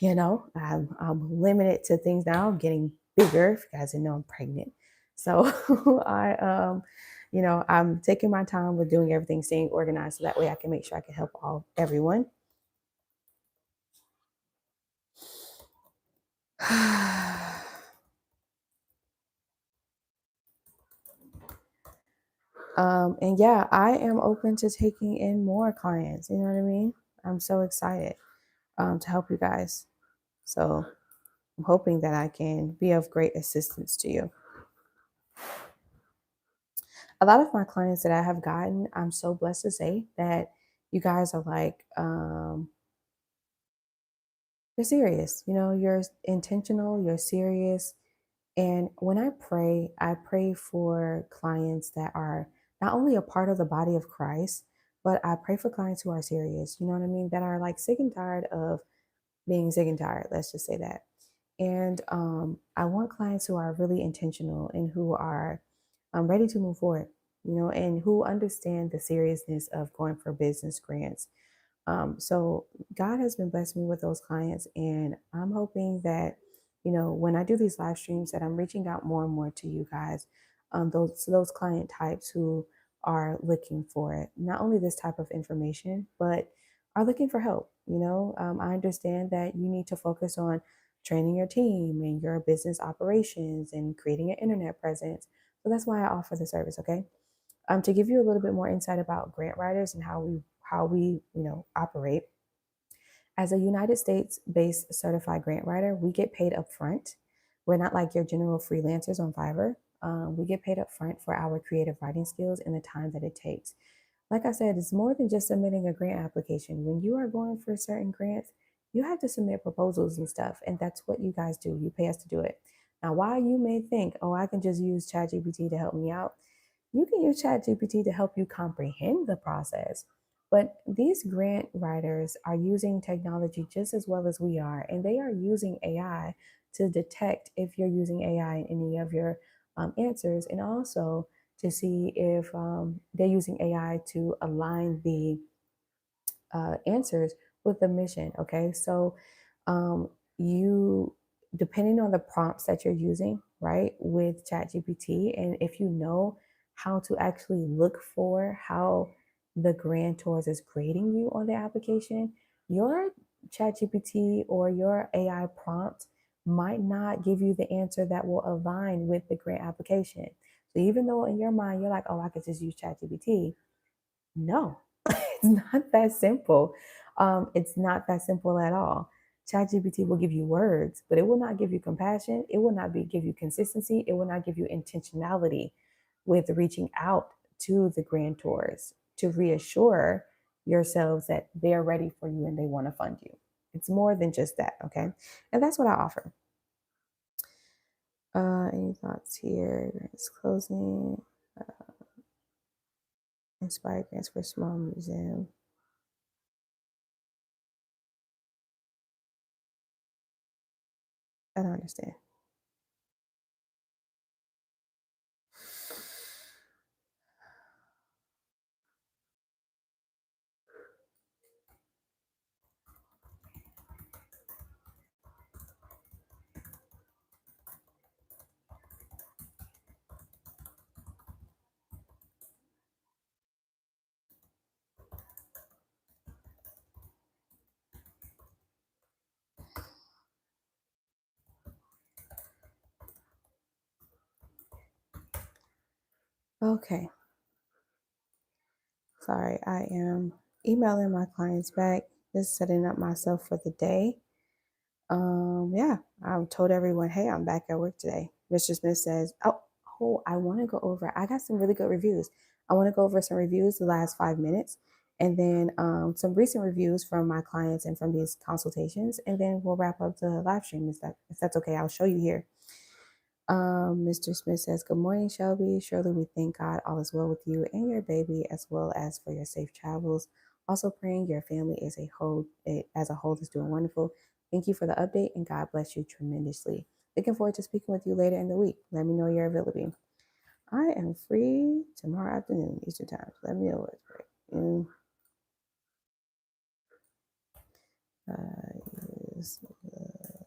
I'm limited to things now. I'm getting bigger. If you guys didn't know, I'm pregnant. So I'm taking my time with doing everything, staying organized, so that way I can make sure I can help everyone. And yeah, I am open to taking in more clients. You know what I mean? I'm so excited to help you guys. So I'm hoping that I can be of great assistance to you. A lot of my clients that I have gotten, I'm so blessed to say that you guys are like, you're serious. You're intentional, you're serious. And when I pray for clients that are not only a part of the body of Christ, but I pray for clients who are serious, you know what I mean? That are like sick and tired of being sick and tired. Let's just say that. And I want clients who are really intentional and who are ready to move forward, and who understand the seriousness of going for business grants. So God has been blessing me with those clients, and I'm hoping that, when I do these live streams, that I'm reaching out more and more to you guys, those client types who are looking for it, not only this type of information, but are looking for help. I understand that you need to focus on training your team and your business operations and creating an internet presence. So that's why I offer the service. Okay. To give you a little bit more insight about grant writers and how we operate. As a United States-based certified grant writer, we get paid upfront. We're not like your general freelancers on Fiverr. We get paid upfront for our creative writing skills and the time that it takes. Like I said, it's more than just submitting a grant application. When you are going for certain grants, you have to submit proposals and stuff, and that's what you guys do. You pay us to do it. Now, while you may think, oh, I can just use ChatGPT to help me out, you can use ChatGPT to help you comprehend the process. But these grant writers are using technology just as well as we are, and they are using AI to detect if you're using AI in any of your answers, and also to see if they're using AI to align the answers with the mission. Okay, so you, depending on the prompts that you're using, right, with ChatGPT, and if you know how to actually look for how the grantors is grading you on the application, your ChatGPT or your AI prompt might not give you the answer that will align with the grant application. So even though in your mind you're like, oh, I could just use ChatGPT, no, it's not that simple. It's not that simple at all. ChatGPT will give you words, but it will not give you compassion. It will not give you consistency. It will not give you intentionality with reaching out to the grantors to reassure yourselves that they're ready for you and they want to fund you. It's more than just that, okay? And that's what I offer. Any thoughts here? It's closing. Inspired grants for small museum. I don't understand. Okay. Sorry, I am emailing my clients back, just setting up myself for the day. Yeah, I've told everyone, hey, I'm back at work today. Mr. Smith says, I want to go over, I got some really good reviews. I want to go over some reviews the last 5 minutes, and then some recent reviews from my clients and from these consultations, and then we'll wrap up the live stream. If that's okay, I'll show you here. Mr. Smith says, good morning, Shelby. Surely we thank God all is well with you and your baby, as well as for your safe travels. Also praying your family as a whole is doing wonderful. Thank you for the update and God bless you tremendously. Looking forward to speaking with you later in the week. Let me know your availability. I am free tomorrow afternoon, Eastern time. Let me know what's great. And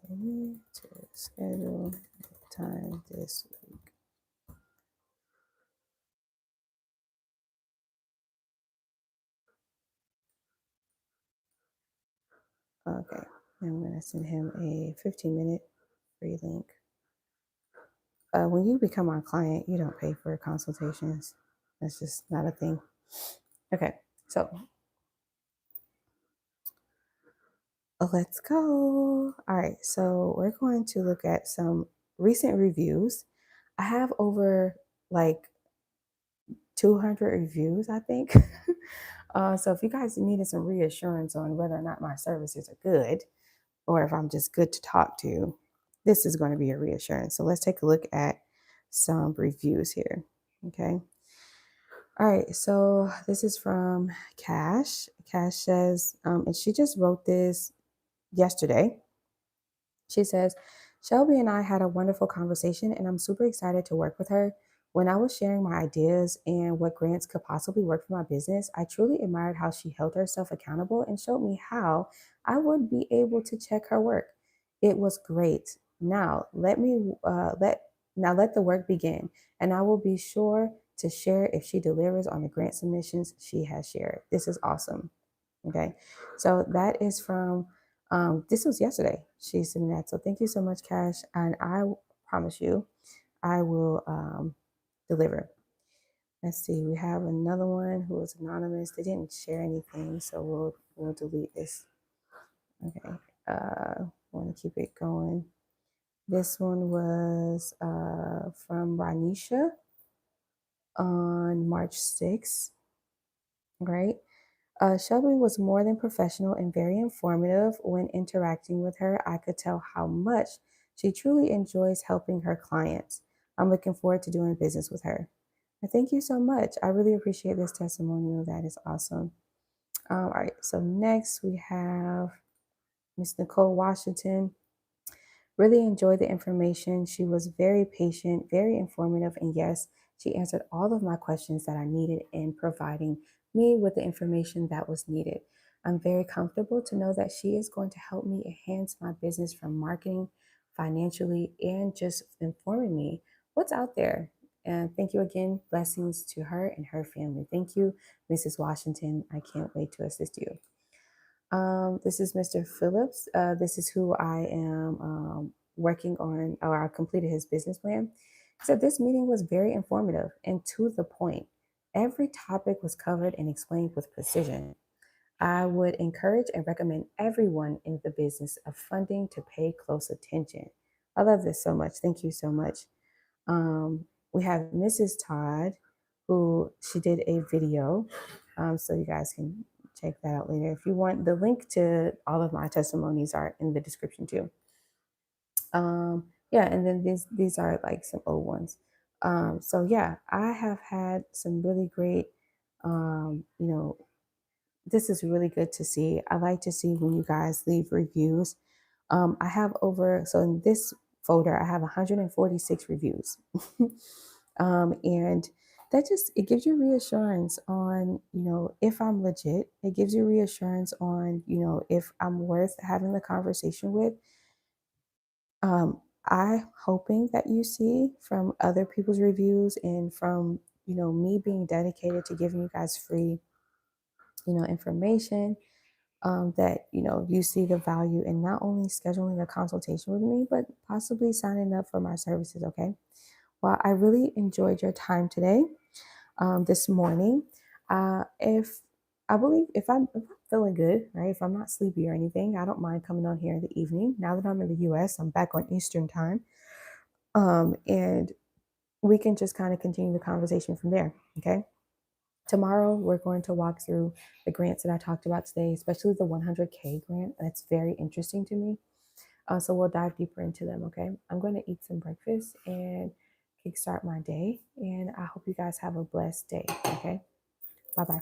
use to schedule time this week. Okay, I'm going to send him a 15-minute free link. When you become our client, you don't pay for consultations. That's just not a thing. Okay, so let's go. All right, so we're going to look at some recent reviews. I have over like 200 reviews, I think. So if you guys needed some reassurance on whether or not my services are good, or if I'm just good to talk to, this is going to be a reassurance. So let's take a look at some reviews here. Okay. All right. So this is from Cash. Cash says, and she just wrote this yesterday. She says, Shelby and I had a wonderful conversation, and I'm super excited to work with her. When I was sharing my ideas and what grants could possibly work for my business, I truly admired how she held herself accountable and showed me how I would be able to check her work. It was great. Now let the work begin, and I will be sure to share if she delivers on the grant submissions she has shared. This is awesome. Okay, so that is from this was yesterday. She sent that. So thank you so much, Cash. And I promise you, I will deliver. Let's see. We have another one who was anonymous. They didn't share anything, so we'll delete this. Okay. Want to keep it going. This one was from Ranisha on March 6th. Right. Shelby was more than professional and very informative. When interacting with her, I could tell how much she truly enjoys helping her clients. I'm looking forward to doing business with her. Thank you so much. I really appreciate this testimonial. That is awesome. All right, so next we have Miss Nicole Washington. Really enjoyed the information. She was very patient, very informative, and yes, she answered all of my questions that I needed in providing me with the information that was needed. I'm very comfortable to know that she is going to help me enhance my business from marketing, financially, and just informing me what's out there. And thank you again. Blessings to her and her family. Thank you, Mrs. Washington. I can't wait to assist you. This is Mr. Phillips. This is who I am working on, or I completed his business plan. He said this meeting was very informative and to the point. Every topic was covered and explained with precision. I would encourage and recommend everyone in the business of funding to pay close attention. I love this so much. Thank you so much. We have Mrs. Todd, who she did a video, so you guys can check that out later. If you want, the link to all of my testimonies are in the description too. Yeah, and then these are like some old ones. So yeah, I have had some really great, you know, this is really good to see. I like to see when you guys leave reviews. I have over, so in this folder, I have 146 reviews. And that just, it gives you reassurance on, if I'm legit. It gives you reassurance on, if I'm worth having the conversation with. I hoping that you see from other people's reviews and from, me being dedicated to giving you guys free, information, that you see the value in not only scheduling a consultation with me, but possibly signing up for my services. Okay. Well, I really enjoyed your time today, this morning. If I believe if I'm feeling good, right? If I'm not sleepy or anything, I don't mind coming on here in the evening. Now that I'm in the U.S., I'm back on Eastern time, and we can just kind of continue the conversation from there. Okay. Tomorrow, we're going to walk through the grants that I talked about today, especially the 100K grant. That's very interesting to me. So we'll dive deeper into them. Okay. I'm going to eat some breakfast and kickstart my day. And I hope you guys have a blessed day. Okay. Bye bye.